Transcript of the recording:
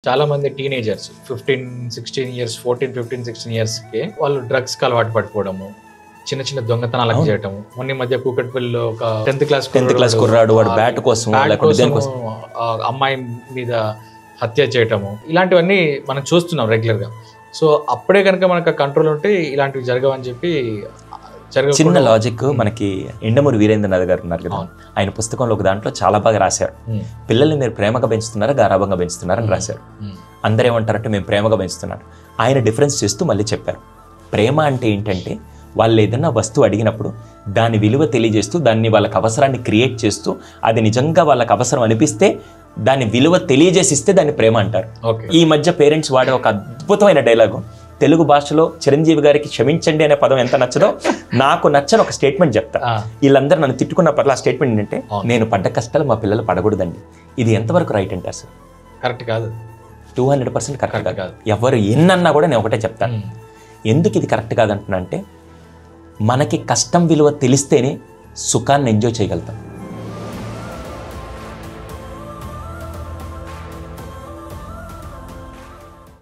చాలా మంది teenagers 15-16 years 14-15-16 years కి వాళ్ళు డ్రగ్స్ కి అలవాటు పడిపోవడము, చిన్న చిన్న దొంగతనాలకు చేయటం. మొన్న మధ్య కూకట్పల్లిలో ఒక 10th క్లాస్ కుర్రాడు వాడు బ్యాట్ కోసం అమ్మాయి మీద హత్య చేయటము, ఇలాంటివన్నీ మనం చూస్తున్నాం రెగ్యులర్ గా. సో అప్పుడే కనుక మనకు కంట్రోల్ ఉంటే ఇలాంటివి జరగవని చెప్పి. చిన్న లాజిక్ మనకి ఎండమూరి వీరేంద్రనాథ్ గారు ఉన్నారు కదా, ఆయన పుస్తకంలో ఒక దాంట్లో చాలా బాగా రాశారు. పిల్లల్ని మీరు ప్రేమగా పెంచుతున్నారా గారాభంగా పెంచుతున్నారా అని రాశారు. అందరూ ఏమంటారంటే మేము ప్రేమగా పెంచుతున్నారు. ఆయన డిఫరెన్స్ చేస్తూ మళ్ళీ చెప్పారు, ప్రేమ అంటే ఏంటంటే వాళ్ళు ఏదన్నా వస్తువు అడిగినప్పుడు దాని విలువ తెలియజేస్తూ దాన్ని వాళ్ళకి అవసరాన్ని క్రియేట్ చేస్తూ అది నిజంగా వాళ్ళకి అవసరం అనిపిస్తే దాని విలువ తెలియజేసిస్తే దాన్ని ప్రేమ అంటారు. ఈ మధ్య పేరెంట్స్ వాడే ఒక అద్భుతమైన డైలాగు, తెలుగు భాషలో చిరంజీవి గారికి క్షమించండి అనే పదం ఎంత నచ్చదో నాకు నచ్చని ఒక స్టేట్మెంట్ చెప్తా. వీళ్ళందరూ నన్ను తిట్టుకున్న పట్ల ఆ స్టేట్మెంట్ ఏంటంటే, నేను పడ్డ కష్టాలు మా పిల్లలు పడకూడదండి. ఇది ఎంతవరకు రైట్ అంటారు సార్? కరెక్ట్ కాదు, 200% కరెక్ట్ కాదు. ఎవరు ఎన్నన్నా కూడా నేను ఒకటే చెప్తాను. ఎందుకు ఇది కరెక్ట్ కాదంటున్నా అంటే, మనకి కష్టం విలువ తెలిస్తేనే సుఖాన్ని ఎంజాయ్ చేయగలుగుతాం.